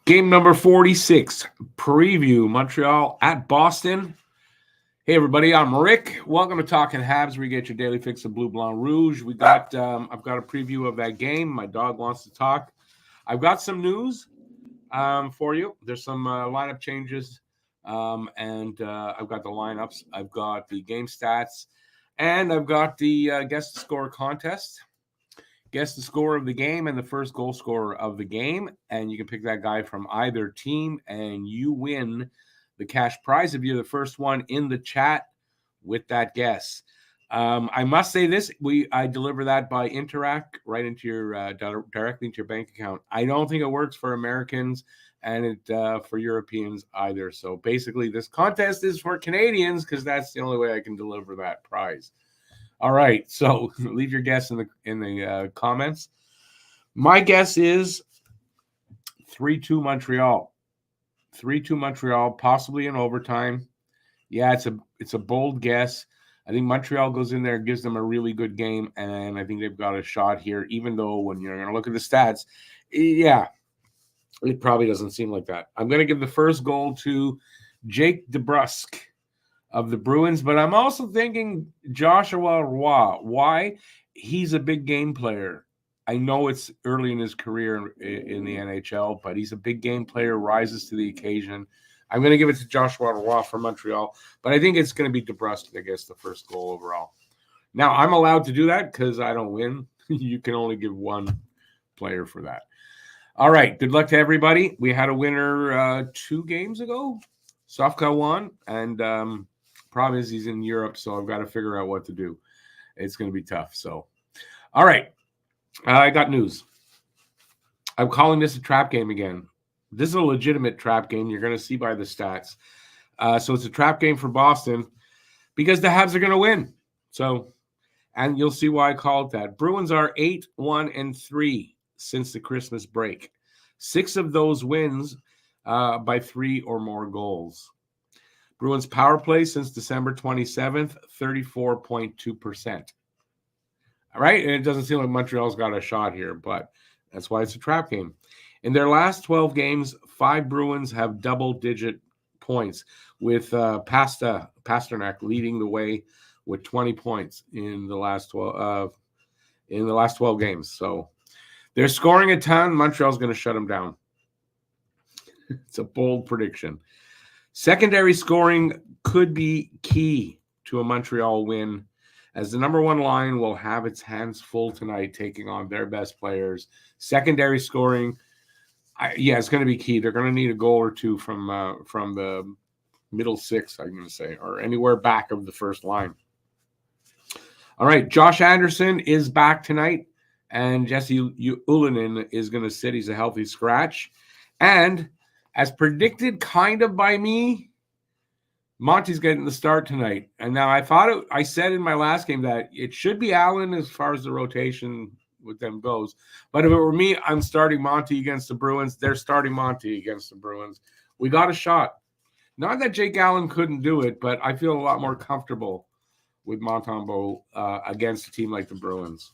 Game number 46, preview, Montreal at Boston. Hey, everybody, I'm Rick. Welcome to Talking Habs, where you get your daily fix of Blue, Blanc, Rouge. I've got a preview of that game. My dog wants to talk. I've got some news for you. There's some lineup changes, and I've got the lineups. I've got the game stats, and I've got the guess the score contest. Guess the score of the game and the first goal scorer of the game, and you can pick that guy from either team, and you win the cash prize if you're the first one in the chat with that guess. I must say this: I deliver that by Interact right into your directly into your bank account. I don't think it works for Americans and it for Europeans either. So basically, this contest is for Canadians because that's the only way I can deliver that prize. All right, so leave your guess in the comments. My guess is 3-2 Montreal. 3-2 Montreal, possibly in overtime. Yeah, it's a bold guess. I think Montreal goes in there, gives them a really good game, and I think they've got a shot here, even though when you're going to look at the stats, yeah, it probably doesn't seem like that. I'm going to give the first goal to Jake DeBrusk of the Bruins, but I'm also thinking Joshua Roy. Why? He's a big game player. I know it's early in his career in the NHL, but he's a big game player, rises to the occasion. I'm going to give it to Joshua Roy for Montreal, but I think it's going to be DeBrusk, I guess, the first goal overall. Now, I'm allowed to do that because I don't win. You can only give one player for that. All right, good luck to everybody. We had a winner 2 games ago. Sofka won, and problem is he's in Europe, so I've got to figure out what to do. It's going to be tough. So, all right. I got news. I'm calling this a trap game again. This is a legitimate trap game. You're going to see by the stats. So it's a trap game for Boston because the Habs are going to win. So, and you'll see why I call it that. Bruins are 8-1-3 since the Christmas break. 6 of those wins by 3 or more goals. Bruins power play since December 27th, 34.2%. All right, and it doesn't seem like Montreal's got a shot here, but that's why it's a trap game. In their last 12 games, 5 Bruins have double-digit points, with Pasternak leading the way with 20 points in the last 12 games. So they're scoring a ton. Montreal's going to shut them down. It's a bold prediction. Secondary scoring could be key to a Montreal win, as the number one line will have its hands full tonight taking on their best players. Secondary scoring, it's going to be key. They're going to need a goal or two from the middle 6, I'm going to say, or anywhere back of the first line. All right, Josh Anderson is back tonight, and Jesse Ylönen is going to sit. He's a healthy scratch. And as predicted kind of by me, Monty's getting the start tonight. And now I said in my last game that it should be Allen as far as the rotation with them goes. But if it were me, I'm starting Monty against the Bruins. They're starting Monty against the Bruins. We got a shot. Not that Jake Allen couldn't do it, but I feel a lot more comfortable with Montembeault against a team like the Bruins.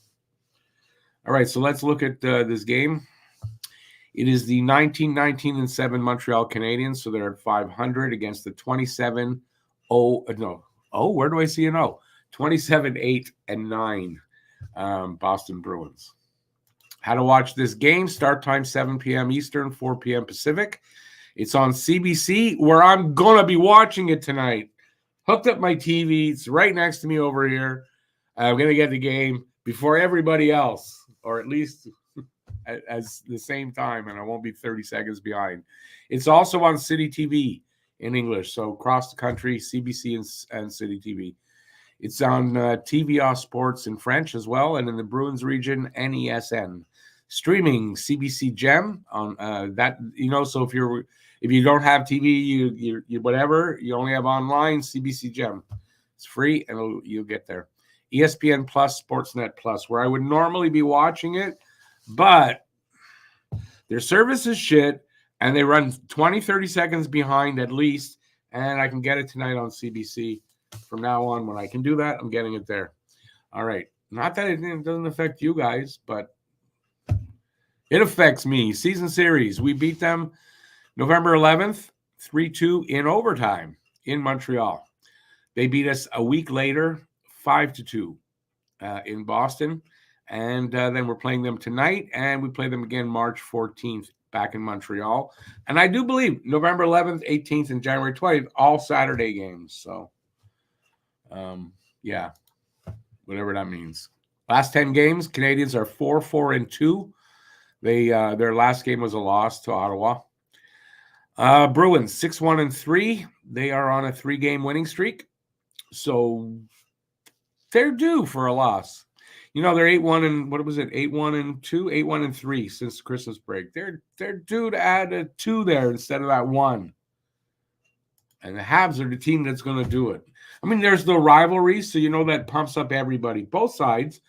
All right, so let's look at this game. It is the 19-19-7 Montreal Canadiens, so they're at 500 against the 27-0. Where do I see an O? 27-8-9 Boston Bruins. How to watch this game? Start time 7 p.m. Eastern, 4 p.m. Pacific. It's on CBC, where I'm going to be watching it tonight. Hooked up my TV. It's right next to me over here. I'm going to get the game before everybody else, or at least as the same time, and I won't be 30 seconds behind. It's also on City TV in English, so across the country, CBC and City TV. It's on TVA Sports in French as well, and in the Bruins region, NESN. Streaming CBC Gem on that, so if you don't have TV, you whatever, you only have online, CBC Gem. It's free, and you'll get there. ESPN Plus, Sportsnet Plus, where I would normally be watching it, but their service is shit, and they run 20, 30 seconds behind at least, and I can get it tonight on CBC. From now on, when I can do that, I'm getting it there. All right. Not that it doesn't affect you guys, but it affects me. Season series, we beat them November 11th, 3-2 in overtime in Montreal. They beat us a week later, 5-2 in Boston. And then we're playing them tonight, and we play them again March 14th back in Montreal. And I do believe November 11th, 18th, and January 20th, all Saturday games. So, yeah, whatever that means. Last 10 games, Canadians are 4-4-2. Their last game was a loss to Ottawa. Bruins 6-1-3. They are on a 3-game winning streak, so they're due for a loss. You know, they're 8-1 and what was it? 8-1-2, 8-1-3 since Christmas break. They're due to add a 2 there instead of that 1. And the Habs are the team that's going to do it. I mean, there's the rivalry, so you know that pumps up everybody, both sides.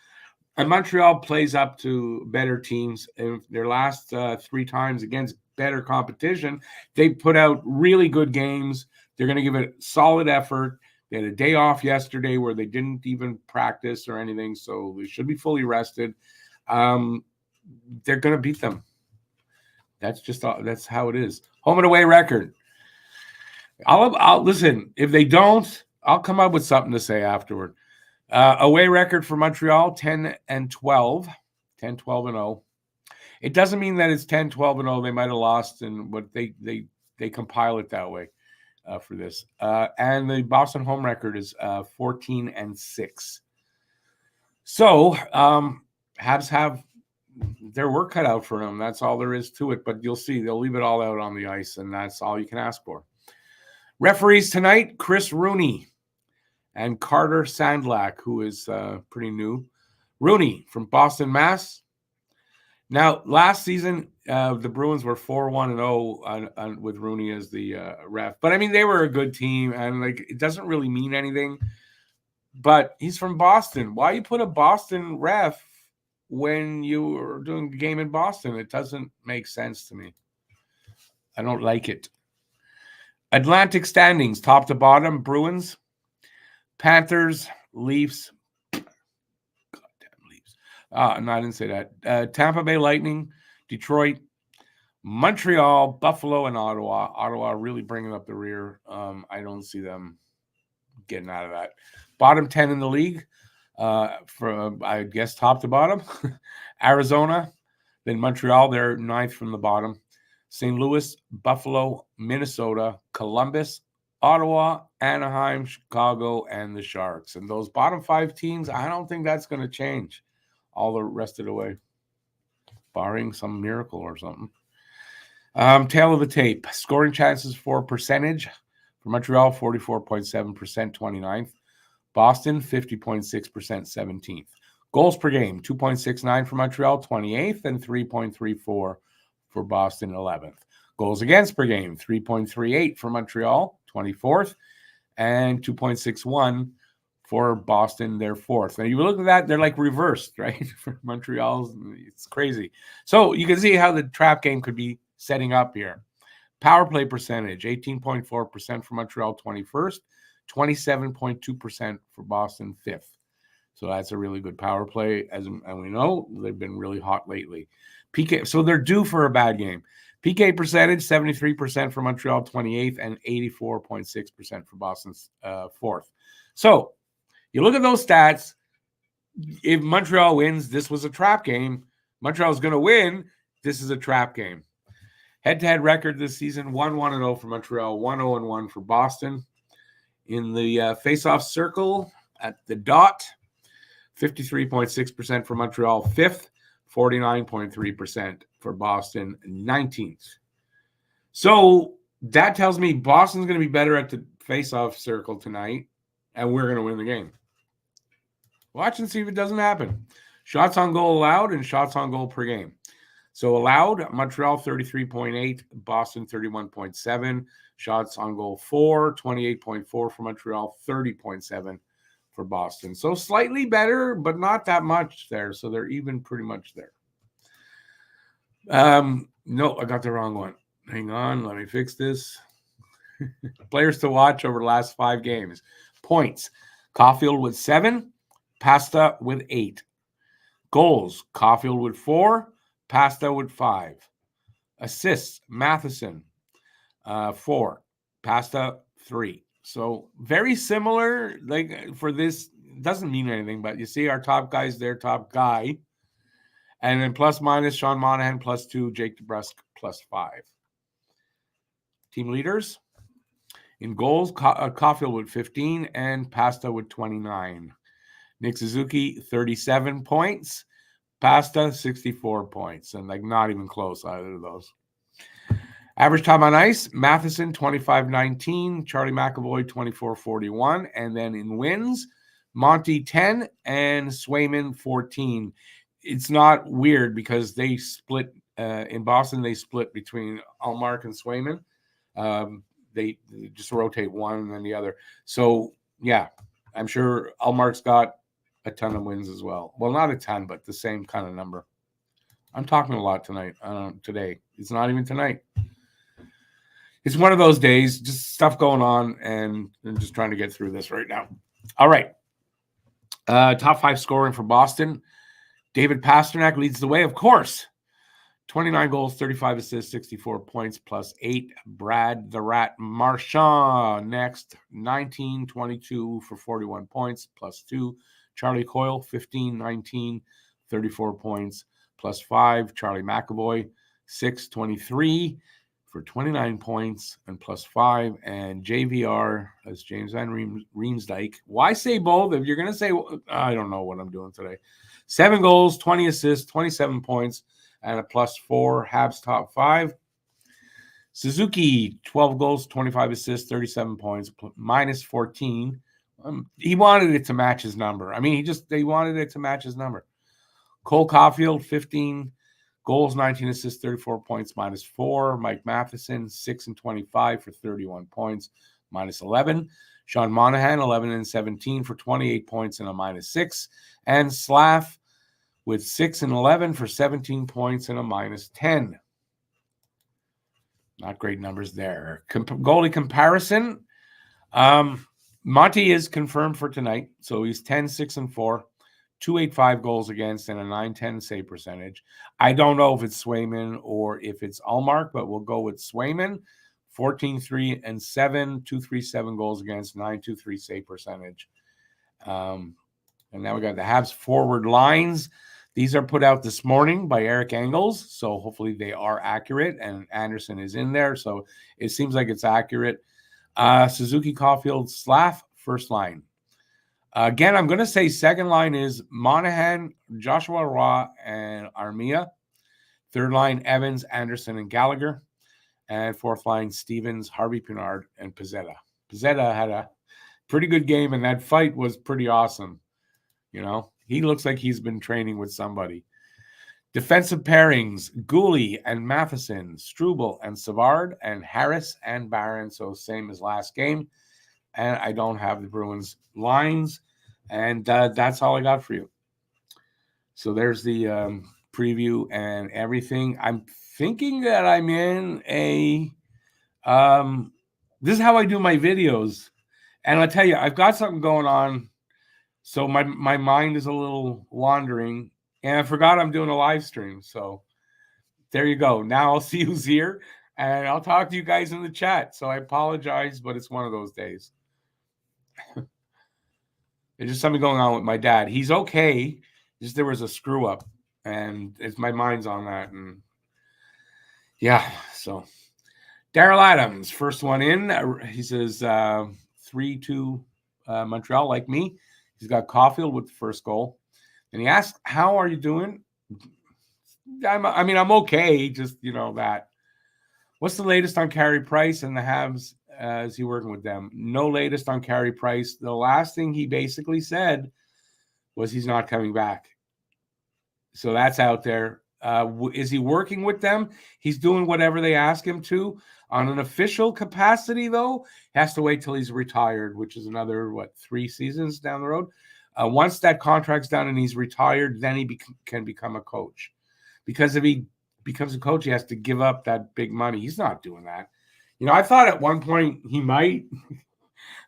And Montreal plays up to better teams. In their last 3 times against better competition, they put out really good games. They're going to give it solid effort. They had a day off yesterday where they didn't even practice or anything, so they should be fully rested. They're going to beat them. That's how it is. Home and away record. I'll listen. If they don't, I'll come up with something to say afterward. Away record for Montreal, 10-12. 10-12-0. It doesn't mean that it's 10-12-0. They might have lost, but they compile it that way for this. And the Boston home record is 14-6. So Habs have their work cut out for them. That's all there is to it. But you'll see they'll leave it all out on the ice, and that's all you can ask for. Referees tonight, Chris Rooney and Carter Sandlak, who is pretty new. Rooney from Boston, Mass. Now, last season, the Bruins were 4-1-0 with Rooney as the ref. But, I mean, they were a good team, and, like, it doesn't really mean anything. But he's from Boston. Why you put a Boston ref when you are doing the game in Boston? It doesn't make sense to me. I don't like it. Atlantic standings, top to bottom, Bruins, Panthers, Leafs. Goddamn Leafs. No, I didn't say that. Tampa Bay Lightning, Detroit, Montreal, Buffalo, and Ottawa. Ottawa really bringing up the rear. I don't see them getting out of that. Bottom 10 in the league, I guess top to bottom. Arizona, then Montreal, they're 9th from the bottom. St. Louis, Buffalo, Minnesota, Columbus, Ottawa, Anaheim, Chicago, and the Sharks. And those bottom 5 teams, I don't think that's going to change all the rest of the way, barring some miracle or something. Tail of the tape. Scoring chances for percentage. For Montreal, 44.7%, 29th. Boston, 50.6%, 17th. Goals per game, 2.69 for Montreal, 28th, and 3.34 for Boston, 11th. Goals against per game, 3.38 for Montreal, 24th, and 2.61 for Boston, their 4th. And you look at that, they're like reversed, right? For Montreal, it's crazy. So you can see how the trap game could be setting up here. Power play percentage, 18.4% for Montreal, 21st, 27.2% for Boston, 5th. So that's a really good power play. And we know they've been really hot lately. PK, so they're due for a bad game. PK percentage, 73% for Montreal, 28th, and 84.6% for Boston's 4th. So you look at those stats. If Montreal wins, this was a trap game. Montreal's going to win. This is a trap game. Head-to-head record this season, 1-1-0 for Montreal, 1-0-1 for Boston. In the face-off circle at the dot, 53.6% for Montreal, 5th, 49.3% for Boston, 19th. So that tells me Boston's going to be better at the face-off circle tonight, and we're going to win the game. Watch and see if it doesn't happen. Shots on goal allowed and shots on goal per game. So allowed, Montreal 33.8, Boston 31.7. Shots on goal 28.4 for Montreal, 30.7 for Boston. So slightly better, but not that much there. So they're even pretty much there. No, I got the wrong one. Hang on, let me fix this. Players to watch over the last 5 games. Points, Caulfield with 7, Pasta with 8. Goals, Caulfield with 4, Pasta with 5. Assists, Matheson 4. Pasta, 3. So very similar. Like for this, doesn't mean anything, but you see our top guy's their top guy. And then plus minus Sean Monahan, +2, Jake DeBrusk, +5. Team leaders. In goals, Caulfield with 15 and Pasta with 29. Nick Suzuki, 37 points. Pasta, 64 points. And like not even close, either of those. Average time on ice, Matheson, 25-19. Charlie McAvoy, 24-41. And then in wins, Monty, 10 and Swayman, 14. It's not weird because they split in Boston. They split between Allmark and Swayman. They just rotate one and then the other. So yeah, I'm sure Allmark's got a ton of wins as well. Well, not a ton, but the same kind of number. I'm talking a lot tonight. Today. It's not even tonight. It's one of those days, just stuff going on, and I'm just trying to get through this right now. All right. Top 5 scoring for Boston. David Pastrnak leads the way, of course. 29 goals, 35 assists, 64 points, +8. Brad the Rat Marchand next, 19-22 for 41 points, +2. Charlie Coyle, 15-19, 34 points, +5. Charlie McAvoy, 6-23 for 29 points and +5. And JVR, as James Van Riemsdyk. Why say both? If you're going to say, I don't know what I'm doing today. 7 goals, 20 assists, 27 points, and a +4. Habs top 5. Suzuki, 12 goals, 25 assists, 37 points, -14. He wanted it to match his number. I mean, they wanted it to match his number. Cole Caulfield, 15 goals, 19 assists, 34 points, -4. Mike Matheson, 6-25 for 31 points, -11. Sean Monahan, 11-17 for 28 points and a -6. And Slav with 6-11 for 17 points and a -10. Not great numbers there. Goalie comparison. Monty is confirmed for tonight. So he's 10-6-4, 285 goals against, and a .910 save percentage. I don't know if it's Swayman or if it's Allmark, but we'll go with Swayman. 14-3-7, 237 goals against, .923 save percentage. And now we got the Habs forward lines. These are put out this morning by Eric Engels, so hopefully they are accurate, and Anderson is in there, so it seems like it's accurate. Suzuki, Caulfield, Slav, first line. Again, I'm going to say second line is Monahan, Joshua Roy, and Armia. Third line, Evans, Anderson, and Gallagher. And fourth line, Stevens, Harvey Pinard, and Pizzetta. Pizzetta had a pretty good game, and that fight was pretty awesome. You know, he looks like he's been training with somebody. Defensive pairings, Gooley and Matheson, Struble and Savard, and Harris and Barron. So same as last game. And I don't have the Bruins lines. And that's all I got for you. So there's the preview and everything. I'm thinking that I'm in a this is how I do my videos. And I'll tell you, I've got something going on. So my mind is a little wandering. And I forgot I'm doing a live stream. So there you go. Now I'll see who's here. And I'll talk to you guys in the chat. So I apologize, but it's one of those days. There's just something going on with my dad. He's okay. Just there was a screw up. And my mind's on that. And yeah, so Daryl Adams, first one in. He says 3-2 Montreal, like me. He's got Caulfield with the first goal. And he asked, how are you doing? I'm okay. Just, that. What's the latest on Carey Price and the Habs? Is he working with them? No latest on Carey Price. The last thing he basically said was he's not coming back. So that's out there. Is he working with them? He's doing whatever they ask him to. On an official capacity, though, he has to wait till he's retired, which is another, 3 seasons down the road. Once that contract's done and he's retired, then he can become a coach. Because if he becomes a coach, he has to give up that big money. He's not doing that. I thought at one point he might,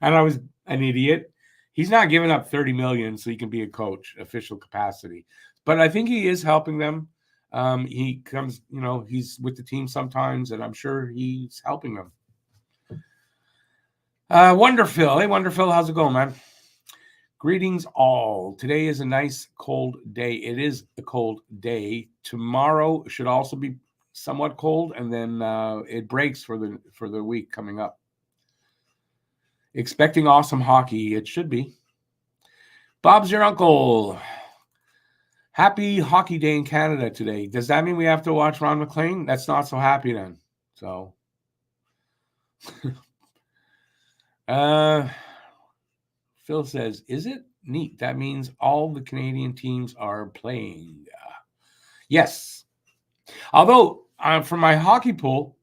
and I was an idiot. He's not giving up $30 million so he can be a coach, official capacity. But I think he is helping them. He comes, he's with the team sometimes, and I'm sure he's helping them. Wonderful. Hey, Wonderful, how's it going, man? Greetings all. Today is a nice cold day. It is a cold day. Tomorrow should also be somewhat cold, and then it breaks for the week coming up. Expecting awesome hockey. It should be. Bob's your uncle. Happy Hockey Day in Canada today. Does that mean we have to watch Ron McLean? That's not so happy then. So, Phil says, is it neat? That means all the Canadian teams are playing. Yes. Although, for my hockey pool,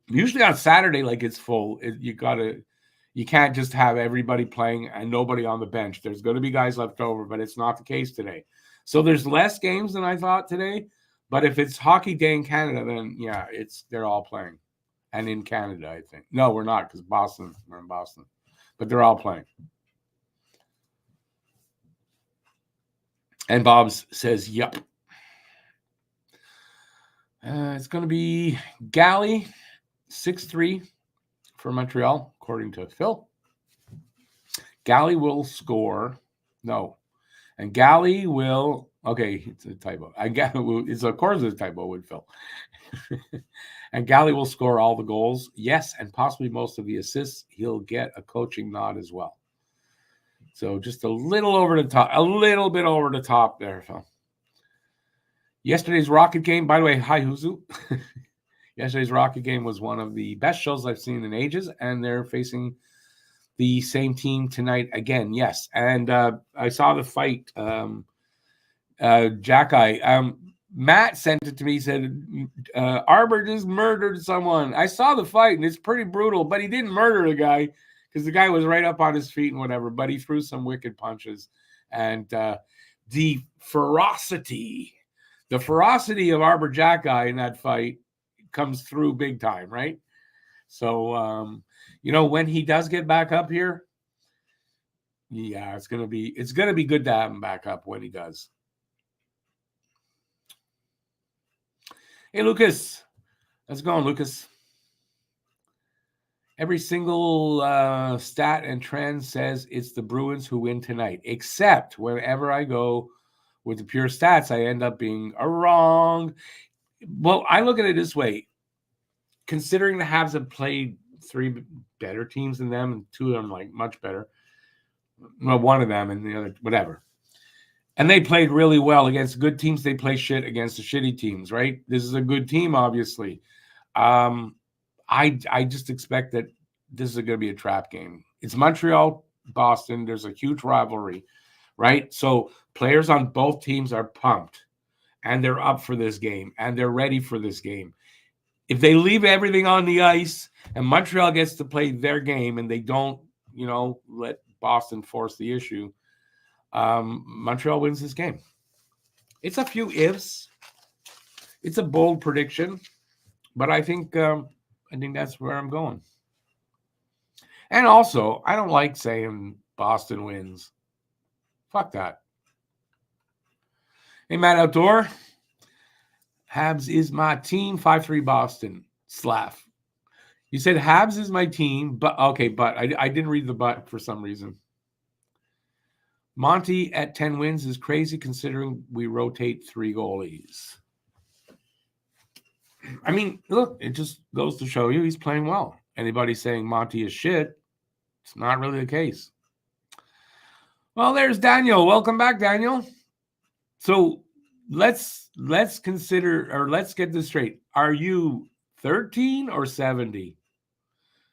usually on Saturday, like it's full. You can't just have everybody playing and nobody on the bench. There's going to be guys left over, but it's not the case today. So there's less games than I thought today. But if it's Hockey Day in Canada, then yeah, they're all playing. And in Canada, I think. No, we're not, because we're in Boston. But they're all playing. And Bob's says, yep. It's going to be Galley, 6-3 for Montreal, according to Phil. Galley will score. No. And Galley will, okay, it's a typo. It's of course a typo with Phil. And Galley will score all the goals. Yes, and possibly most of the assists. He'll get a coaching nod as well. So just a little over the top, a little bit over the top there, Phil. Yesterday's Rocket game, by the way, hi, Huzu. Yesterday's Rocket game was one of the best shows I've seen in ages, and they're facing the same team tonight again. Yes, and I saw the fight. Jack-Eye. Matt sent it to me. He said, Arbor just murdered someone. I saw the fight, and it's pretty brutal, but he didn't murder the guy because the guy was right up on his feet and whatever, but he threw some wicked punches. And the ferocity of Arbor Jack-Eye in that fight comes through big time, right? So, when he does get back up here, yeah, it's gonna be good to have him back up when he does. Hey, Lucas. How's it going, Lucas? Every single stat and trend says it's the Bruins who win tonight, except whenever I go with the pure stats, I end up being wrong. Well, I look at it this way. Considering the Habs have played 3 better teams than them, and 2 of them like much better. Well, one of them and the other, whatever. And they played really well against good teams. They play shit against the shitty teams, right? This is a good team, obviously. I just expect that this is going to be a trap game. It's Montreal, Boston. There's a huge rivalry, right? So players on both teams are pumped, and they're up for this game, and they're ready for this game. If they leave everything on the ice and Montreal gets to play their game and they don't, let Boston force the issue, Montreal wins this game. It's a few ifs. It's a bold prediction, but I think that's where I'm going. And also, I don't like saying Boston wins. Fuck that. Hey, Matt Outdoor. Habs is my team. 5-3 Boston. Slav. You said Habs is my team, but okay, but I didn't read the but for some reason. Monty at 10 wins is crazy considering we rotate 3 goalies. I mean, look, it just goes to show you he's playing well. Anybody saying Monty is shit, it's not really the case. Well, there's Daniel. Welcome back, Daniel. So let's consider, or let's get this straight. Are you 13 or 70?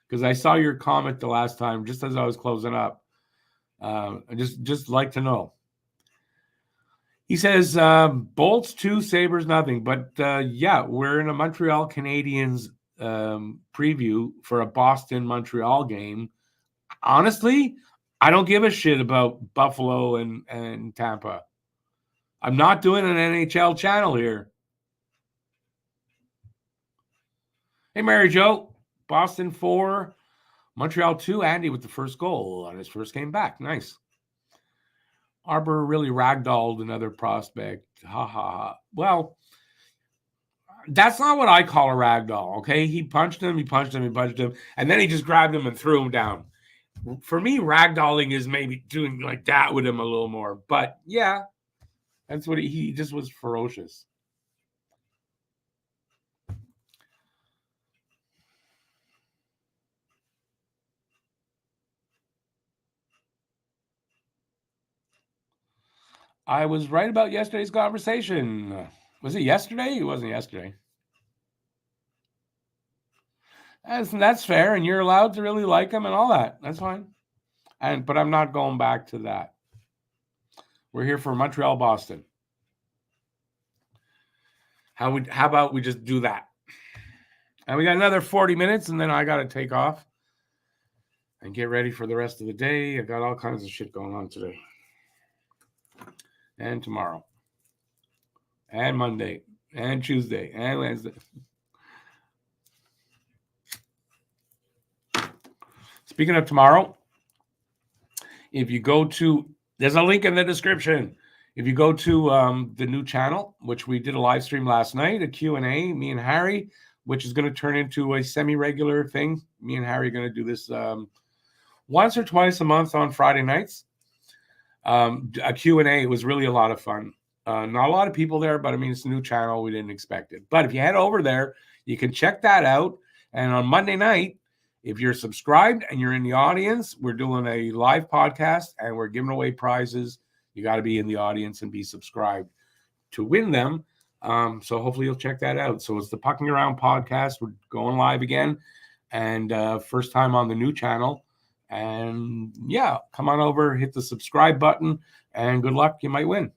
Because I saw your comment the last time just as I was closing up. I just like to know. He says, Bolts 2, Sabres nothing. But yeah, we're in a Montreal Canadiens preview for a Boston-Montreal game. Honestly, I don't give a shit about Buffalo and Tampa. I'm not doing an NHL channel here. Hey, Mary Jo. Boston 4, Montreal 2. Andy with the first goal on his first game back. Nice. Arbor really ragdolled another prospect. Ha, ha, ha. Well, that's not what I call a ragdoll, okay? He punched him, and then he just grabbed him and threw him down. For me, ragdolling is maybe doing like that with him a little more. But yeah, that's what he just was ferocious. I was right about yesterday's conversation. Was it yesterday? It wasn't yesterday. That's fair, and you're allowed to really like him and all that. That's fine. But I'm not going back to that. We're here for Montreal, Boston. How about we just do that? And we got another 40 minutes, and then I got to take off and get ready for the rest of the day. I got all kinds of shit going on today and tomorrow and Monday and Tuesday and Wednesday. Speaking of tomorrow, if you go to, there's a link in the description. If you go to the new channel, which we did a live stream last night, a Q&A, me and Harry, which is going to turn into a semi-regular thing. Me and Harry are going to do this once or twice a month on Friday nights. A Q&A. It was really a lot of fun. Not a lot of people there, but I mean, it's a new channel. We didn't expect it. But if you head over there, you can check that out. And on Monday night, if you're subscribed and you're in the audience, we're doing a live podcast and we're giving away prizes. You got to be in the audience and be subscribed to win them. So hopefully you'll check that out. So it's the Pucking Around podcast. We're going live again, and first time on the new channel. And yeah, come on over, hit the subscribe button, and good luck. You might win.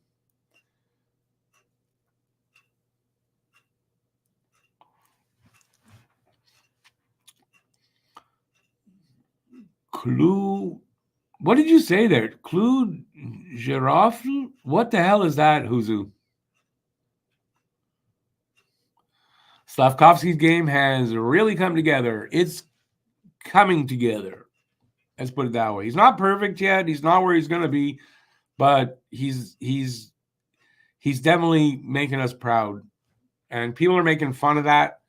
Clue. What did you say there? Clue giraffe? What the hell is that, Huzu? Slavkovsky's game has really come together. It's coming together. Let's put it that way. He's not perfect yet. He's not where he's going to be, but he's definitely making us proud. And people are making fun of that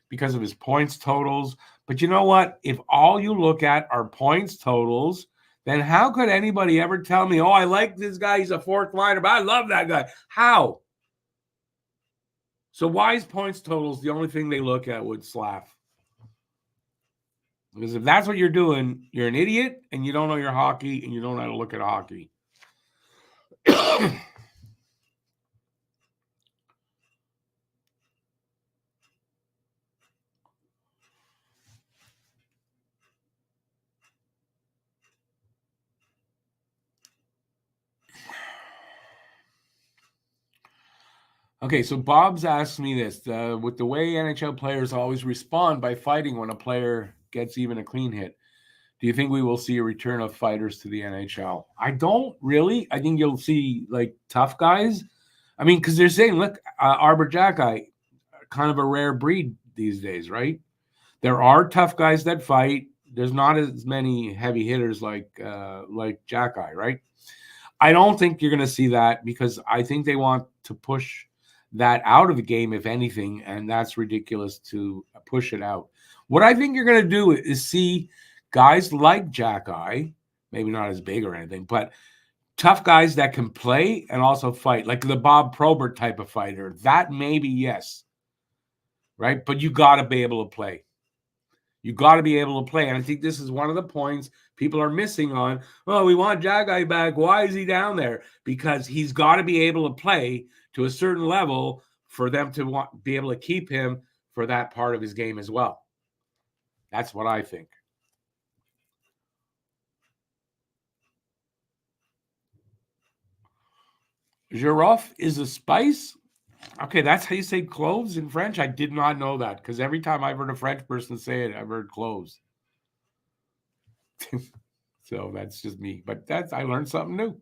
because of his points totals. But you know what? If all you look at are points totals, then how could anybody ever tell me, oh, I like this guy, he's a fourth liner, but I love that guy? How? So why is points totals the only thing they look at with Slav? Because if that's what you're doing, you're an idiot and you don't know your hockey and you don't know how to look at hockey. Okay, so Bob's asked me this. With the way NHL players always respond by fighting when a player gets even a clean hit, do you think we will see a return of fighters to the NHL? I don't really. I think you'll see like tough guys. I mean, because they're saying, look, Arbor Jacki, kind of a rare breed these days, right? There are tough guys that fight. There's not as many heavy hitters like Jacki, right? I don't think you're going to see that because I think they want to push that out of the game, if anything, and that's ridiculous to push it out. What I think you're going to do is see guys like Jacki, maybe not as big or anything, but tough guys that can play and also fight, like the Bob Probert type of fighter. That maybe, yes, right? But you got to be able to play. You got to be able to play. And I think this is one of the points people are missing on, oh, we want Jacki back. Why is he down there? Because he's got to be able to play to a certain level for them to be able to keep him for that part of his game as well. That's what I think. Giraffe is a spice? Okay, that's how you say cloves in French? I did not know that because every time I've heard a French person say it, I've heard cloves. So that's just me. But I learned something new.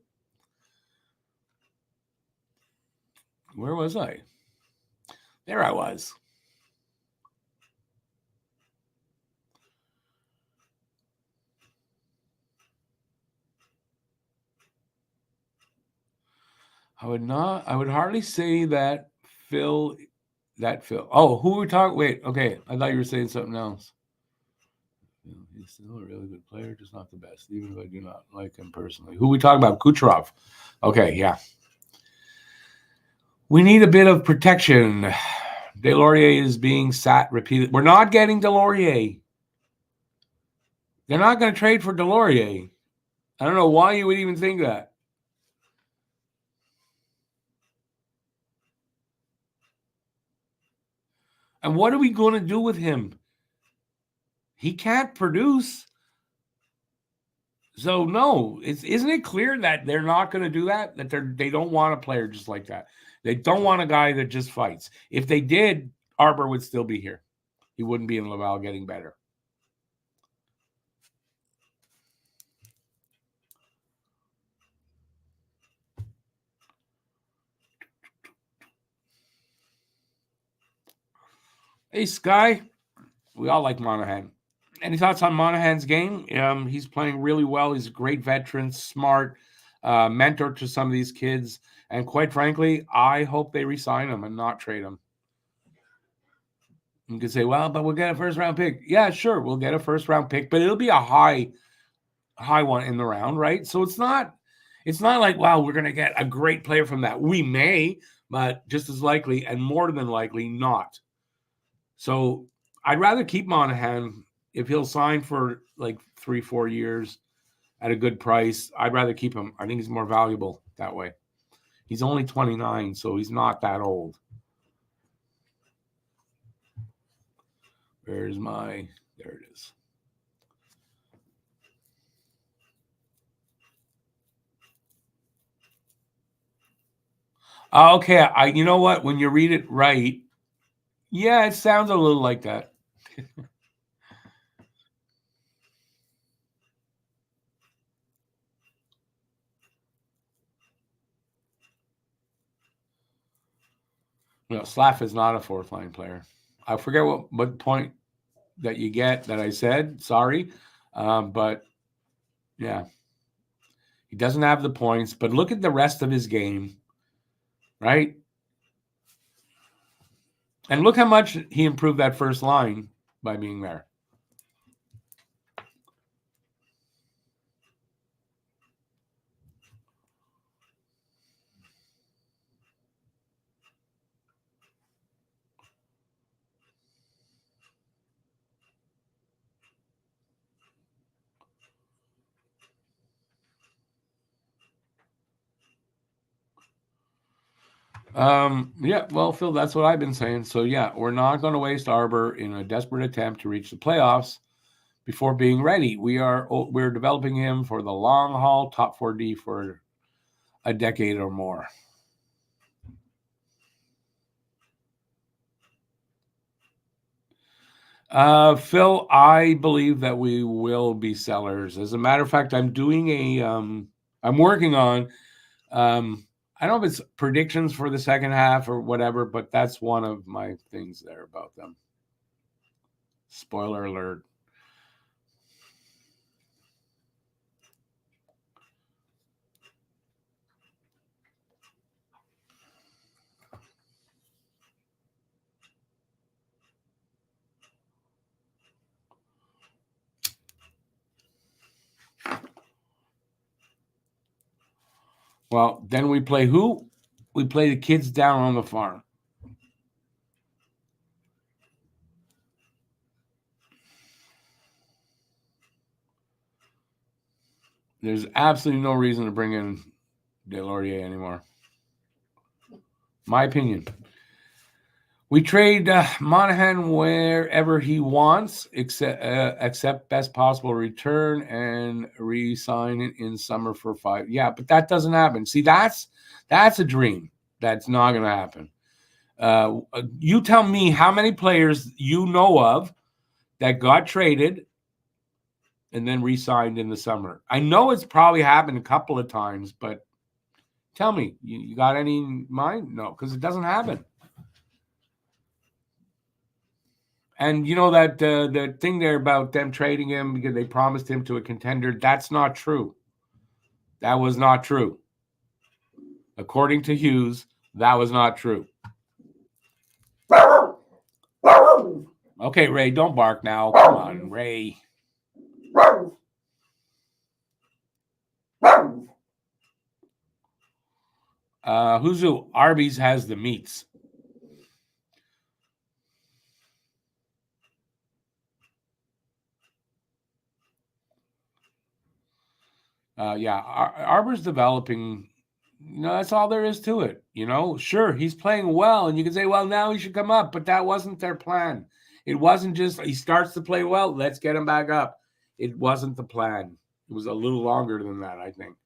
Where was I? There I was. I would hardly say that Phil. Oh, who are we talking? Wait, okay. I thought you were saying something else. He's still a really good player, just not the best, even if I do not like him personally. Who we talking about? Kucherov. Okay, yeah. We need a bit of protection. Delorier is being sat repeatedly. We're not getting Delorier. They're not going to trade for Delorier. I don't know why you would even think that. And what are we going to do with him? He can't produce. So, no, isn't it clear that they're not going to do that? That they don't want a player just like that. They don't want a guy that just fights. If they did, Arbor would still be here. He wouldn't be in Laval getting better. Hey, Sky. We all like Monahan. Any thoughts on Monahan's game? He's playing really well. He's a great veteran, smart, mentor to some of these kids. And quite frankly, I hope they re-sign him and not trade him. You could say, well, but we'll get a first-round pick. Yeah, sure, we'll get a first-round pick, but it'll be a high one in the round, right? So it's not like, wow, we're going to get a great player from that. We may, but just as likely and more than likely not. So I'd rather keep Monahan. If he'll sign for like 3-4 years at a good price, I'd rather keep him. I think he's more valuable that way. He's only 29, so he's not that old. There it is. Okay, you know what? When you read it right, yeah, it sounds a little like that. No, Slav is not a fourth line player. I forget what point that you get that I said. Sorry. But yeah, he doesn't have the points. But look at the rest of his game, right? And look how much he improved that first line by being there. Yeah, well, Phil, that's what I've been saying. So yeah, we're not going to waste Arbor in a desperate attempt to reach the playoffs before being ready. We're developing him for the long haul, top 4D for a decade or more. Phil, I believe that we will be sellers. As a matter of fact, I'm doing I'm working on, I don't know if it's predictions for the second half or whatever, but that's one of my things there about them. Spoiler alert. Well, then we play who? We play the kids down on the farm. There's absolutely no reason to bring in Delorier anymore. My opinion. We trade Monahan wherever he wants, except best possible return and re-sign it in summer for 5. Yeah, but that doesn't happen. See, that's a dream. That's not going to happen. You tell me how many players you know of that got traded and then re-signed in the summer. I know it's probably happened a couple of times, but tell me, you got any in mind? No, because it doesn't happen. And you know that the thing there about them trading him because they promised him to a contender, that's not true. That was not true. According to Hughes, that was not true. Okay, Ray, don't bark now. Come on, Ray. Who's who? Arby's has the meats. Yeah, Arbor's developing. That's all there is to it. Sure, he's playing well, and you can say, well, now he should come up, but that wasn't their plan. It wasn't just he starts to play well, let's get him back up. It wasn't the plan. It was a little longer than that, I think.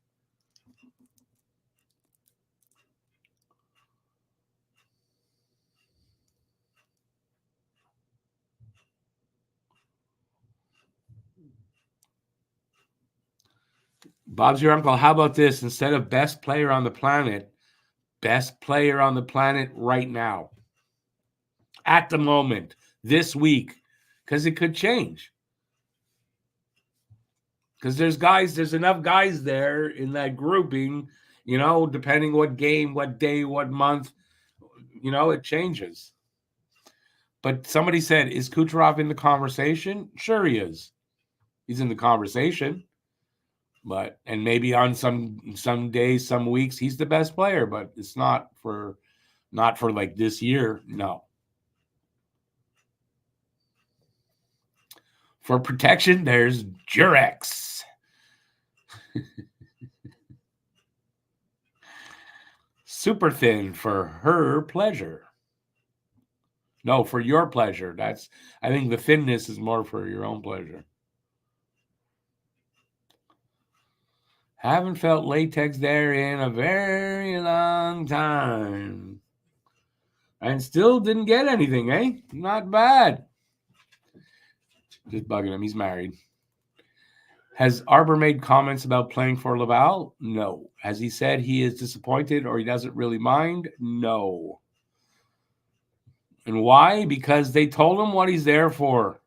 Bob's your uncle. How about this? Instead of best player on the planet, best player on the planet right now. At the moment, this week, because it could change. Because there's enough guys there in that grouping, depending what game, what day, what month, it changes. But somebody said, is Kucherov in the conversation? Sure he is. He's in the conversation. And maybe on some days, some weeks, he's the best player, but it's not for like this year. No. For protection, there's Jurex. Super thin for her pleasure. No, for your pleasure. I think the thinness is more for your own pleasure. Haven't felt latex there in a very long time. And still didn't get anything, eh? Not bad. Just bugging him. He's married. Has Arbor made comments about playing for Laval? No. Has he said he is disappointed or he doesn't really mind? No. And why? Because they told him what he's there for.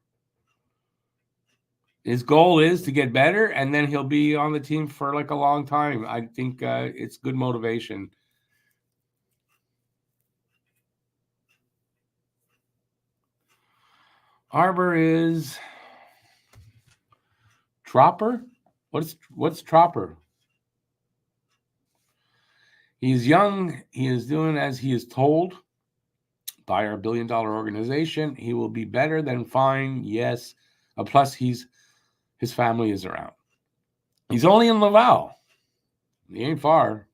His goal is to get better, and then he'll be on the team for like a long time. I think it's good motivation. Arbor is Tropper? What's Tropper? He's young. He is doing as he is told by our billion-dollar organization. He will be better than fine. Yes. Plus, his family is around. He's only in Laval. He ain't far.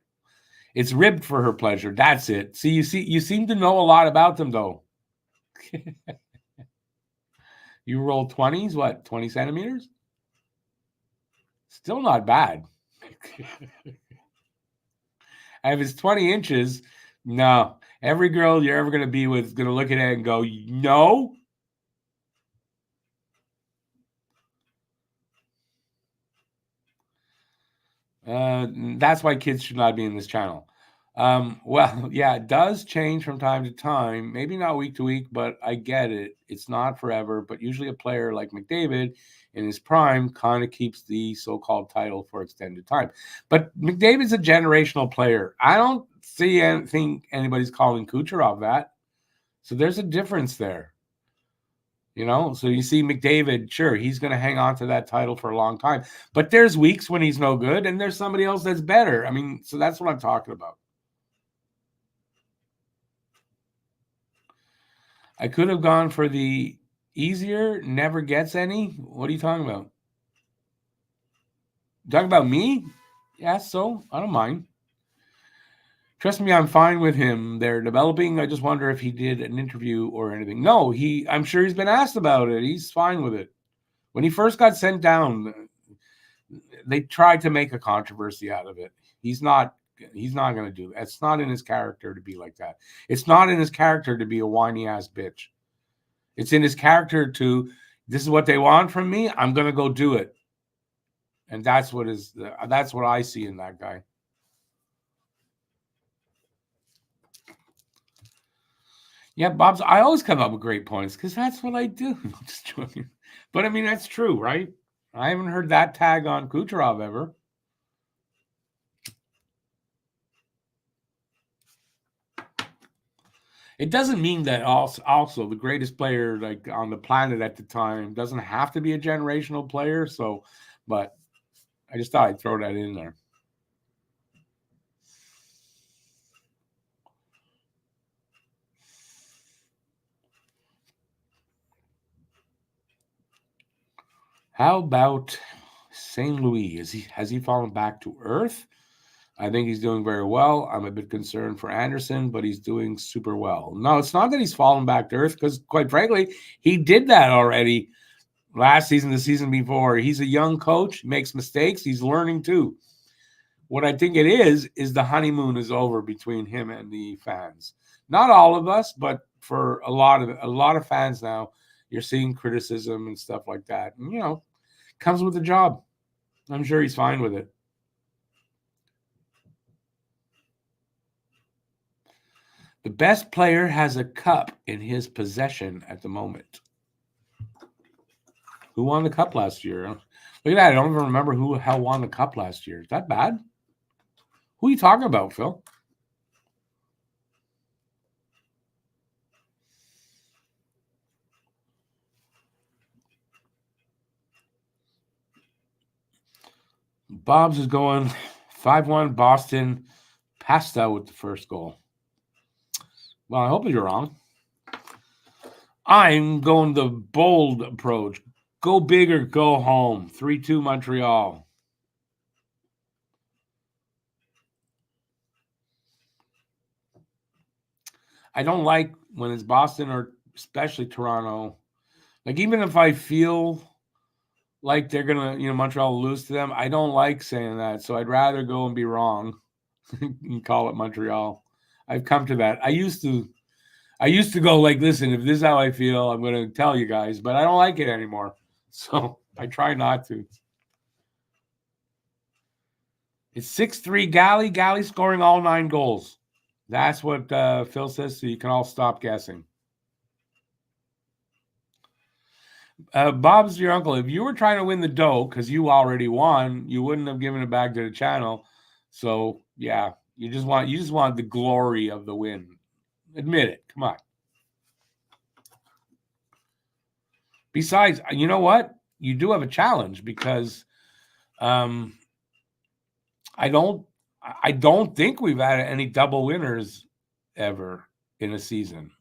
It's ribbed for her pleasure. That's it. See, you seem to know a lot about them, though. You roll 20s, what, 20 centimeters? Still not bad. And if it's 20 inches, no. Every girl you're ever going to be with is going to look at it and go, no. That's why kids should not be in this channel. Well, yeah, it does change from time to time. Maybe not week to week, but I get it. It's not forever. But usually a player like McDavid in his prime kind of keeps the so-called title for extended time. But McDavid's a generational player. I don't think anybody's calling Kucherov that. So there's a difference there. So you see McDavid, sure, he's going to hang on to that title for a long time. But there's weeks when he's no good, and there's somebody else that's better. I mean, so that's what I'm talking about. I could have gone for the easier, never gets any. What are you talking about? Talking about me? Yeah, so I don't mind. Trust me, I'm fine with him. They're developing. I just wonder if he did an interview or anything. No, I'm sure he's been asked about it. He's fine with it. When he first got sent down, they tried to make a controversy out of it. He's not going to do that. It's not in his character to be like that. It's not in his character to be a whiny ass bitch. It's in his character to, this is what they want from me. I'm going to go do it. And that's what I see in that guy. Yeah, Bob's, I always come up with great points because that's what I do. Just joking. But I mean, that's true, right? I haven't heard that tag on Kucherov ever. It doesn't mean that also the greatest player like on the planet at the time doesn't have to be a generational player. So, but I just thought I'd throw that in there. How about St. Louis? Has he fallen back to earth? I think he's doing very well. I'm a bit concerned for Anderson, but he's doing super well. No, it's not that he's fallen back to earth because, quite frankly, he did that already last season, the season before. He's a young coach, makes mistakes. He's learning too. What I think it is the honeymoon is over between him and the fans. Not all of us, but for a lot of fans now, you're seeing criticism and stuff like that. And, comes with the job. I'm sure he's fine with it. The best player has a cup in his possession at the moment. Who won the cup last year? Look at that. I don't even remember who the hell won the cup last year. Is that bad? Who are you talking about, Phil? Bob's is going 5-1 Boston. Pasta with the first goal. Well, I hope you're wrong. I'm going the bold approach. Go big or go home. 3-2 Montreal. I don't like when it's Boston or especially Toronto. Like, even if I feel like they're going to, Montreal lose to them, I don't like saying that. So I'd rather go and be wrong and call it Montreal. I've come to that. I used to go like, listen, if this is how I feel, I'm going to tell you guys, but I don't like it anymore. So I try not to. It's 6-3 Galley. Galley scoring all 9 goals. That's what Phil says, so you can all stop guessing. Bob's your uncle. If you were trying to win the dough because you already won, you wouldn't have given it back to the channel. So yeah, you just want the glory of the win. Admit it. Come on. Besides, you know what? You do have a challenge because I don't think we've had any double winners ever in a season.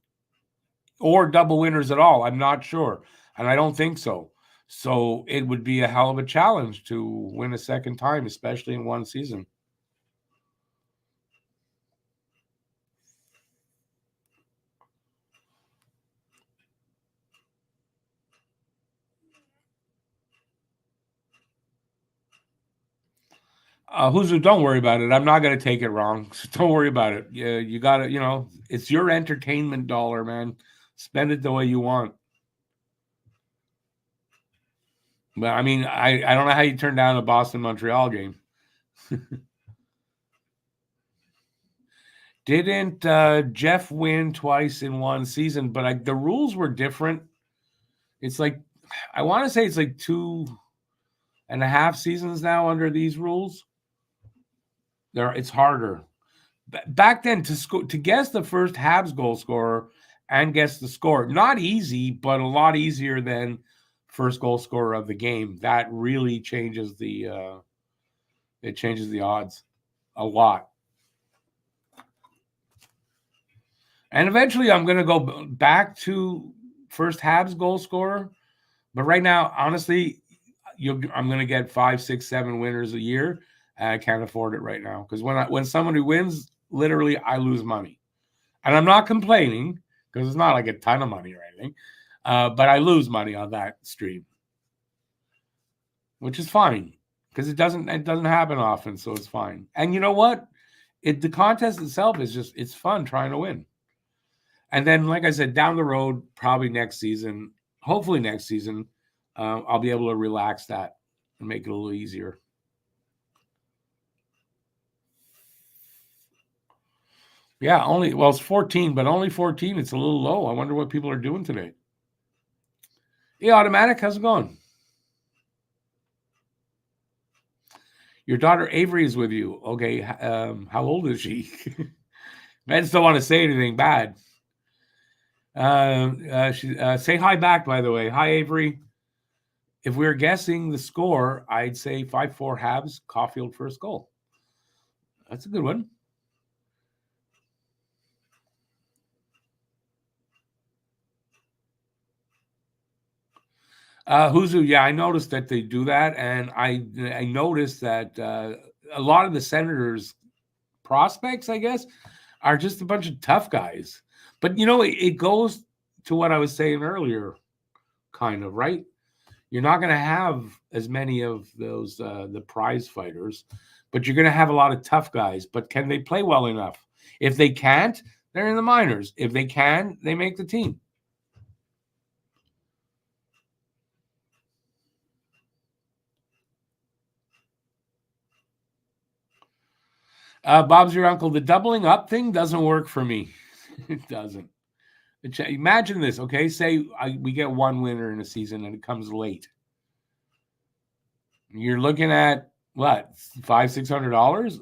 Or double winners at all. I'm not sure. And I don't think so. So it would be a hell of a challenge to win a second time, especially in one season. Don't worry about it. I'm not going to take it wrong. So don't worry about it. Yeah, you got to, it's your entertainment dollar, man. Spend it the way you want. But I mean, I don't know how you turned down a Boston-Montreal game. Didn't Jeff win twice in one season? But the rules were different. It's like, I want to say it's like 2.5 seasons now under these rules. It's harder. Back then, to guess the first Habs goal scorer and guess the score, not easy, but a lot easier than first goal scorer of the game. That really changes the odds a lot. And eventually, I'm going to go back to first Habs goal scorer. But right now, honestly, I'm going to get 5, 6, 7 winners a year. And I can't afford it right now because when somebody wins, literally, I lose money. And I'm not complaining because it's not like a ton of money or anything. But I lose money on that stream, which is fine because it doesn't happen often, so it's fine. And you know what? The contest itself is it's fun trying to win. And then, like I said, down the road, probably next season, hopefully next season, I'll be able to relax that and make it a little easier. Yeah, it's 14, but only 14. It's a little low. I wonder what people are doing today. Yeah, Automatic, how's it going? Your daughter Avery is with you. Okay, how old is she? Men don't want to say anything bad. Say hi back, by the way. Hi, Avery. If we were guessing the score, I'd say 5-4 Habs, Caulfield first goal. That's a good one. Who's yeah, I noticed that they do that, and I noticed that a lot of the Senators prospects, I guess, are just a bunch of tough guys. But it goes to what I was saying earlier, kind of, right? You're not going to have as many of those the prize fighters, but you're going to have a lot of tough guys. But can they play well enough? If they can't, they're in the minors. If they can, they make the team. Bob's your uncle. The doubling up thing doesn't work for me. It doesn't. Imagine this, okay? Say we get one winner in a season and it comes late. You're looking at what, $500-$600?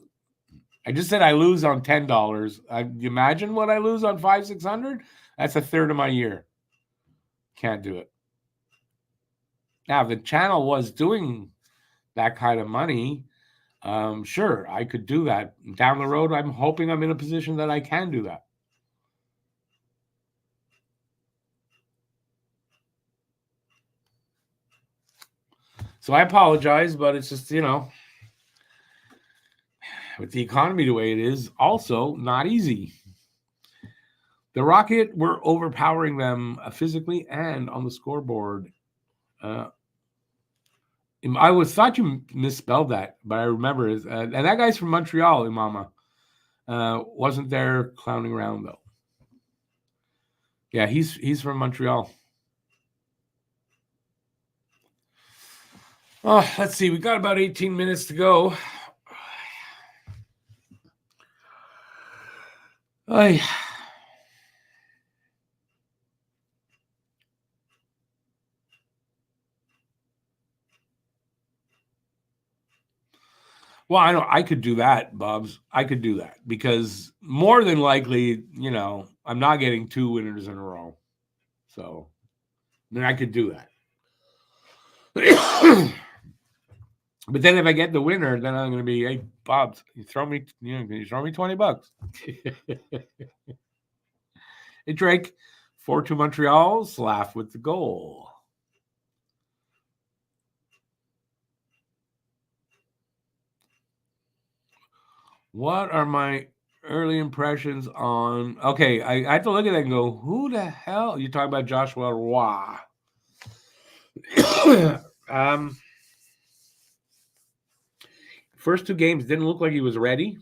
I just said I lose on $10. Imagine what I lose on $500-$600. That's a third of my year. Can't do it. Now, if the channel was doing that kind of money, sure, I could do that. Down the road, I'm hoping I'm in a position that I can do that. So I apologize, but it's just, with the economy the way it is, also not easy. The Rocket were overpowering them physically and on the scoreboard. I thought you misspelled that, but I remember it. And that guy's from Montreal, Imama. Wasn't there clowning around though. Yeah, he's from Montreal. Oh, let's see. We got about 18 minutes to go. Well, I know I could do that, Bubs. I could do that because more than likely, I'm not getting 2 winners in a row. So then I could do that. But then if I get the winner, then I'm going to be, hey, Bobs, can you throw me $20? Hey, Drake, 4-2 Montreal, Slav with the goal. What are my early impressions on? Okay, I have to look at that and go, who the hell? You talking about Joshua Roy? First 2 games didn't look like he was ready.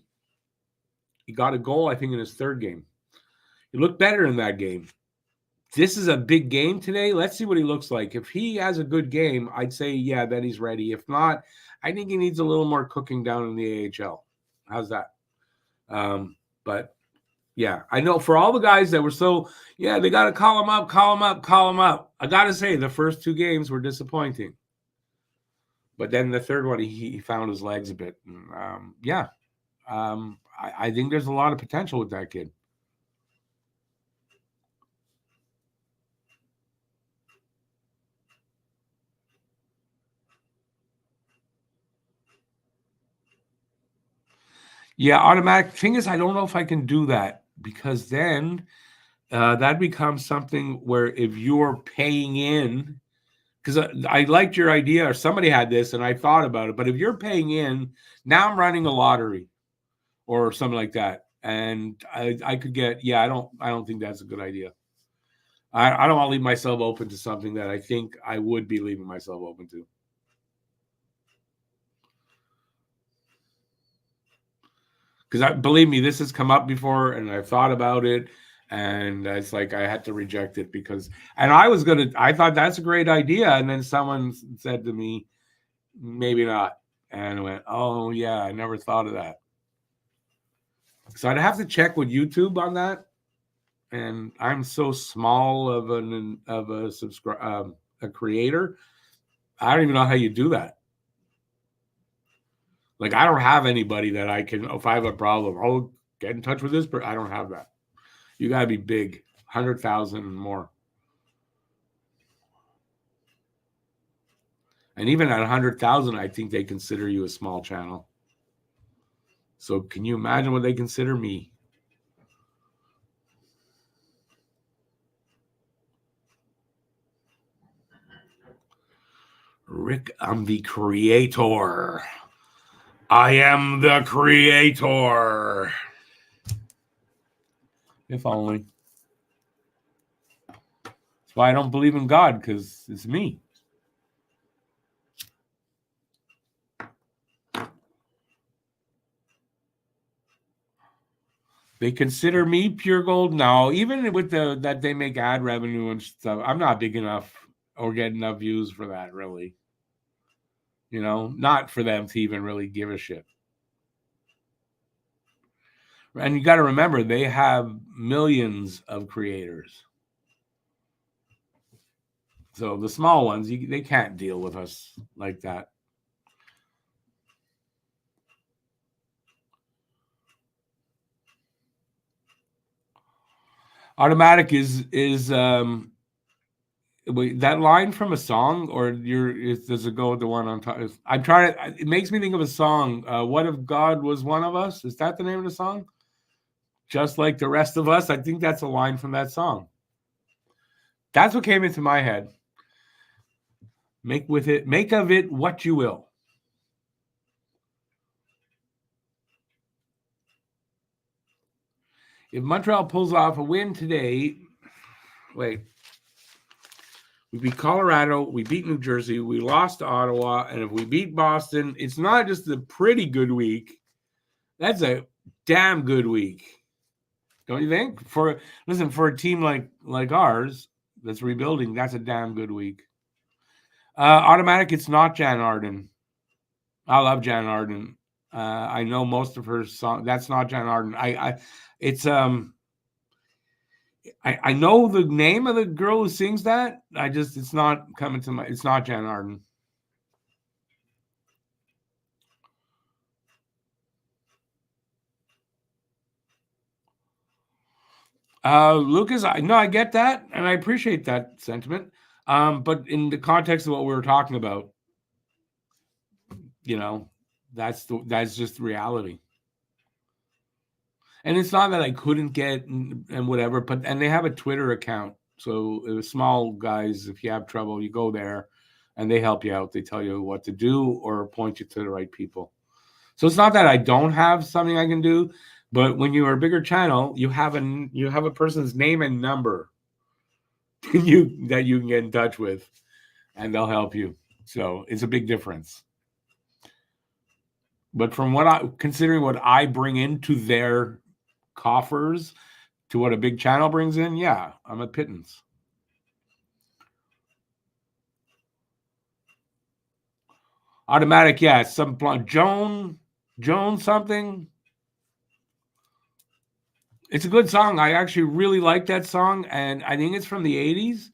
He got a goal, I think, in his 3rd game. He looked better in that game. This is a big game today. Let's see what he looks like. If he has a good game, I'd say, yeah, then he's ready. If not, I think he needs a little more cooking down in the AHL. How's that? But yeah, I know for all the guys that were they got to call him up. I got to say, the first 2 games were disappointing. But then the 3rd one, he found his legs a bit. I think there's a lot of potential with that kid. Yeah, automatic. Thing is, I don't know if I can do that because then that becomes something where if you're paying in, because I liked your idea, or somebody had this, and I thought about it. But if you're paying in, now I'm running a lottery or something like that, and I could get. Yeah, I don't think that's a good idea. I don't want to leave myself open to something that I think I would be leaving myself open to. Because believe me, this has come up before, and I've thought about it, and it's like I had to reject it because, and I thought that's a great idea, and then someone said to me, maybe not, and I went, oh yeah, I never thought of that. So I'd have to check with YouTube on that, and I'm so small of a creator, I don't even know how you do that. Like, I don't have anybody that I can, if I have a problem, get in touch with this, but I don't have that. You got to be big. 100,000 and more. And even at 100,000, I think they consider you a small channel. So can you imagine what they consider me? Rick, I'm the creator. I am the creator. If only. That's why I don't believe in God, because it's me. They consider me pure gold now, even with that they make ad revenue and stuff. I'm not big enough or get enough views for that, really. You know, not for them to even really give a shit. And you got to remember, they have millions of creators. So the small ones, they can't deal with us like that. Automatic is that line from a song, or does it go with the one on top? I'm trying to. It makes me think of a song. What if God was one of us? Is that the name of the song? Just like the rest of us. I think that's a line from that song. That's what came into my head. Make of it what you will. If Montreal pulls off a win today, we beat Colorado, we beat New Jersey, we lost to Ottawa, and if we beat Boston, it's not just a pretty good week. That's a damn good week. Don't you think? For a team like ours that's rebuilding, that's a damn good week. Automatic, it's not Jan Arden. I love Jan Arden. I know most of her songs. That's not Jan Arden. I know the name of the girl who sings that. It's not coming to my. It's not Jan Arden. Lucas, I get that, and I appreciate that sentiment. But in the context of what we were talking about, that's just reality. And it's not that I couldn't get and whatever, and they have a Twitter account. So small guys, if you have trouble, you go there, and they help you out. They tell you what to do or point you to the right people. So it's not that I don't have something I can do, but when you are a bigger channel, you have a person's name and number that you can get in touch with, and they'll help you. So it's a big difference. But considering what I bring into their coffers to what a big channel brings in, yeah, I'm at pittance. Automatic, yeah, some Joan something. It's a good song. I actually really like that song, and I think it's from the 80s.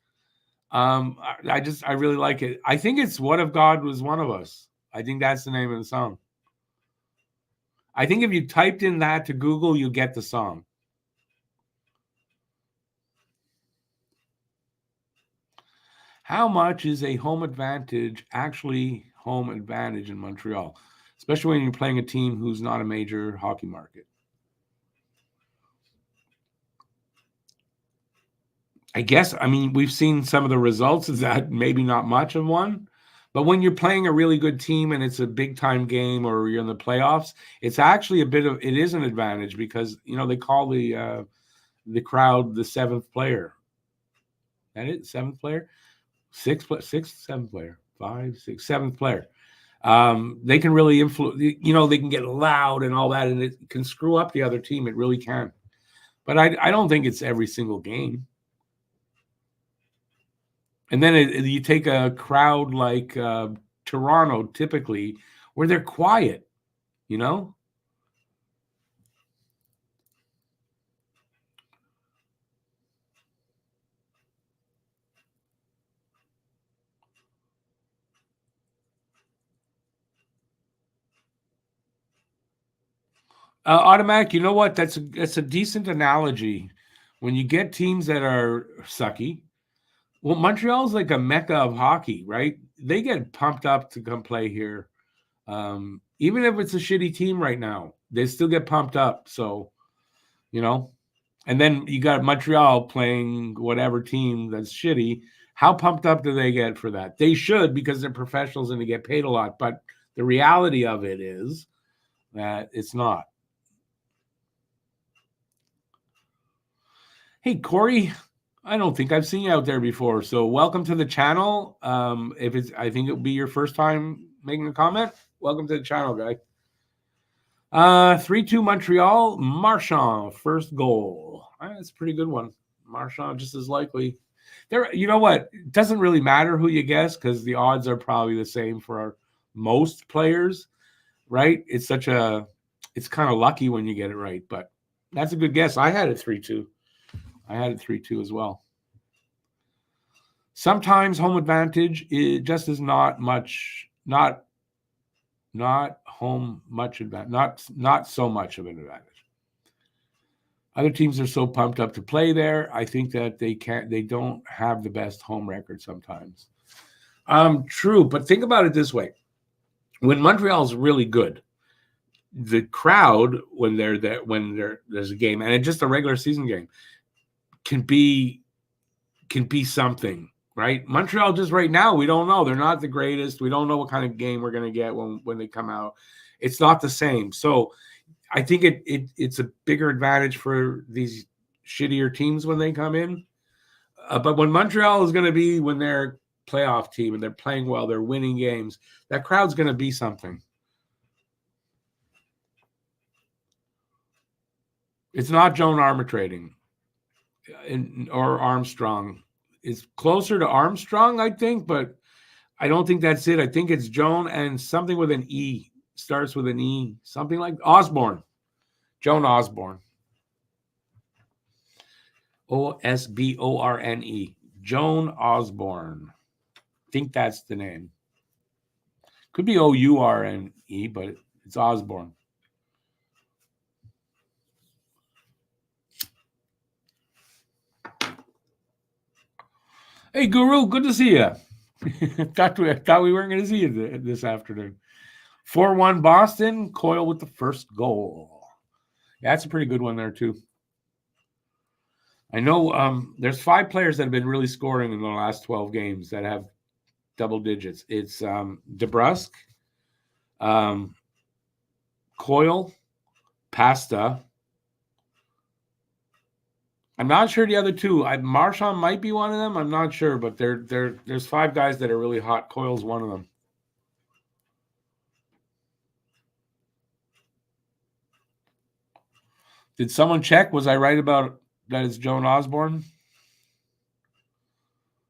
I really like it. I think it's What If God Was One of Us. I think that's the name of the song. I think if you typed in that to Google, you get the song. How much is a home advantage actually home advantage in Montreal, especially when you're playing a team who's not a major hockey market? I guess, we've seen some of the results of that, maybe not much of one, but when you're playing a really good team and it's a big time game or you're in the playoffs, it's actually it is an advantage because, they call the crowd the seventh player. That it? Seventh player? Sixth, seventh player, 5, 6, seventh player. They can really influence, they can get loud and all that, and it can screw up the other team. It really can. But I don't think it's every single game. And then you take a crowd like Toronto, typically, where they're quiet, Automatic, you know what? That's a decent analogy when you get teams that are sucky, well, Montreal's like a mecca of hockey, right? They get pumped up to come play here. Even if it's a shitty team right now, they still get pumped up. So, and then you got Montreal playing whatever team that's shitty. How pumped up do they get for that? They should, because they're professionals and they get paid a lot. But the reality of it is that it's not. Hey, Corey, I don't think I've seen you out there before. So welcome to the channel. I think it'll be your first time making a comment. Welcome to the channel, guy. 3-2 Montreal. Marchand, first goal. That's a pretty good one. Marchand just as likely. You know what? It doesn't really matter who you guess because the odds are probably the same for most players, right? It's kind of lucky when you get it right, but that's a good guess. I had it 3-2. I had it 3-2 as well. Sometimes home advantage just is not home much advantage, not so much of an advantage. Other teams are so pumped up to play there. I think that they don't have the best home record sometimes. True, but think about it this way. When Montreal's really good, the crowd, when there's a game, and it's just a regular season game, can be something, right? Montreal just right now, we don't know. They're not the greatest. We don't know what kind of game we're going to get when they come out. It's not the same. So I think it's a bigger advantage for these shittier teams when they come in. But when Montreal is going to be, when they're a playoff team and they're playing well, they're winning games, that crowd's going to be something. It's not Joan arbitrating or Armstrong. It's closer to Armstrong, I think, but I don't think that's it. I think it's Joan and something with an E. Starts with an E. Something like Osborne. Joan Osborne. Osborne. Joan Osborne. I think that's the name. Could be Ourne, but it's Osborne. Hey, Guru, good to see you. thought we weren't going to see you this afternoon. 4-1 Boston. Coyle with the first goal. Yeah, that's a pretty good one there, too. I know there's 5 players that have been really scoring in the last 12 games that have double digits. It's DeBrusk, Coyle, Pasta. I'm not sure the other 2. Marchand might be one of them. I'm not sure, but there's 5 guys that are really hot. Coyle's one of them. Did someone check? Was I right about that it's Joan Osborne?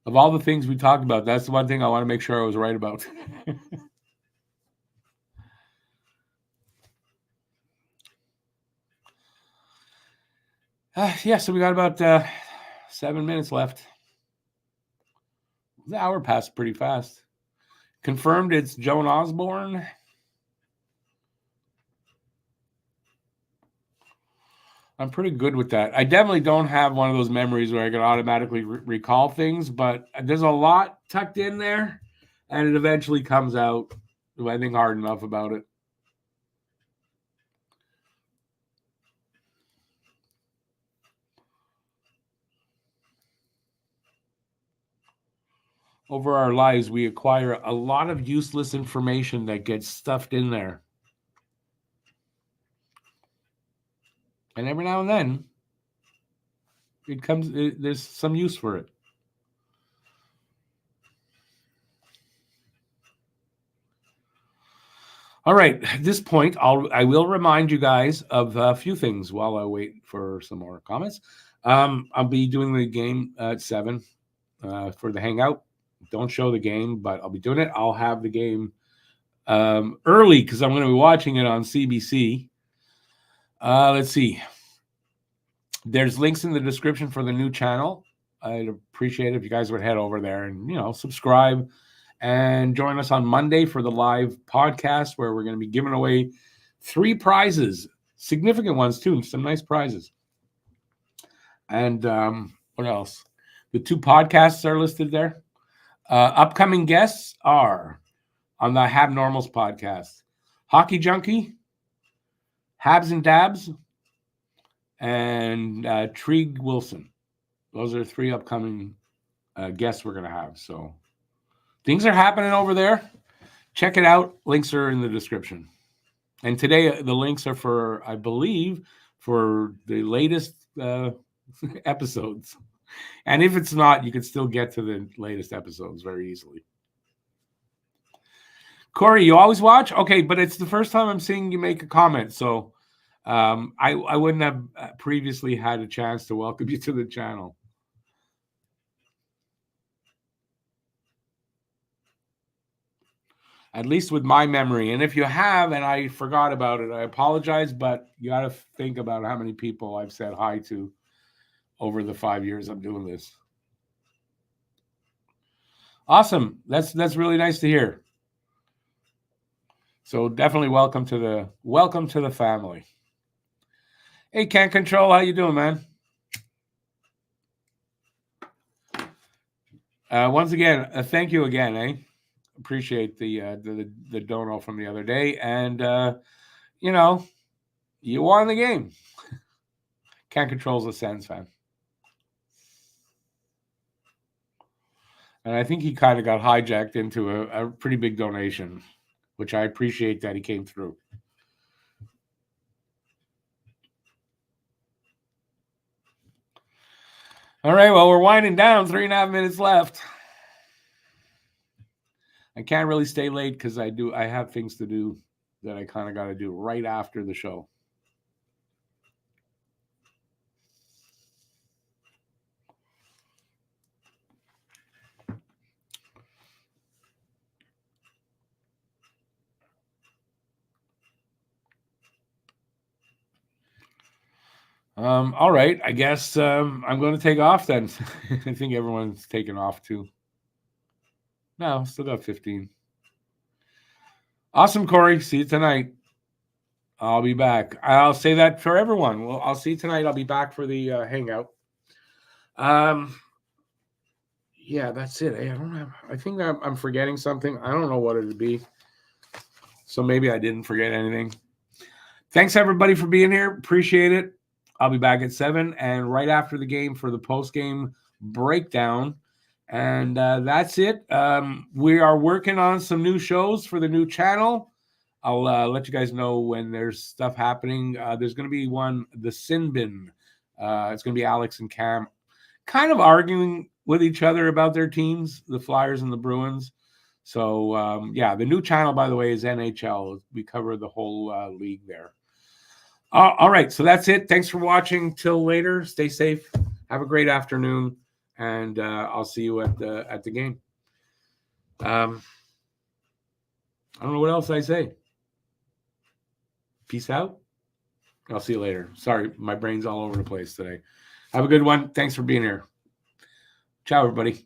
Of all the things we talked about, that's the one thing I want to make sure I was right about. Yeah, so we got about 7 minutes left. The hour passed pretty fast. Confirmed it's Joan Osborne. I'm pretty good with that. I definitely don't have one of those memories where I can automatically recall things, but there's a lot tucked in there, and it eventually comes out, I think, hard enough about it. Over our lives, we acquire a lot of useless information that gets stuffed in there. And every now and then, there's some use for it. All right, at this point, I will remind you guys of a few things while I wait for some more comments. I'll be doing the game at 7 for the Hangout. Don't show the game, but I'll be doing it. I'll have the game early because I'm going to be watching it on CBC. Let's see. There's links in the description for the new channel. I'd appreciate it if you guys would head over there and, subscribe and join us on Monday for the live podcast where we're going to be giving away 3 prizes, significant ones too, some nice prizes. And what else? The 2 podcasts are listed there. Upcoming guests are on the Hab Normals podcast, Hockey Junkie, Habs and Dabs, and Trig Wilson. Those are 3 upcoming guests we're going to have. So things are happening over there. Check it out. Links are in the description. And today the links are for, I believe, for the latest episodes. And if it's not, you can still get to the latest episodes very easily. Corey, you always watch? Okay, but it's the first time I'm seeing you make a comment. So I wouldn't have previously had a chance to welcome you to the channel. At least with my memory. And if you have and I forgot about it, I apologize, but you got to think about how many people I've said hi to over the 5 years I'm doing this. Awesome. That's really nice to hear. So definitely welcome to the family. Hey, Can't Control, how you doing, man? Once again, thank you again, eh? Appreciate the dono from the other day, and you know, you won the game. Can't Control's a Sens fan, and I think he kind of got hijacked into a pretty big donation, which I appreciate that he came through. All right, well, we're winding down. 3.5 minutes left. I can't really stay late because I have things to do that I kind of got to do right after the show. All right, I guess I'm going to take off then. I think everyone's taking off too. No, still got 15. Awesome, Corey. See you tonight. I'll be back. I'll say that for everyone. Well, I'll see you tonight. I'll be back for the hangout. Yeah, that's it. I think I'm forgetting something. I don't know what it'd be. So maybe I didn't forget anything. Thanks everybody for being here. Appreciate it. I'll be back at 7 and right after the game for the post-game breakdown. And that's it. We are working on some new shows for the new channel. I'll let you guys know when there's stuff happening. There's going to be one, the Sin Bin. It's going to be Alex and Cam kind of arguing with each other about their teams, the Flyers and the Bruins. So, yeah, the new channel, by the way, is NHL. We cover the whole league there. All right, so that's it. Thanks for watching. Till later. Stay safe. Have a great afternoon, and I'll see you at the game. I don't know what else I say. Peace out. I'll see you later. Sorry, my brain's all over the place today. Have a good one. Thanks for being here. Ciao, everybody.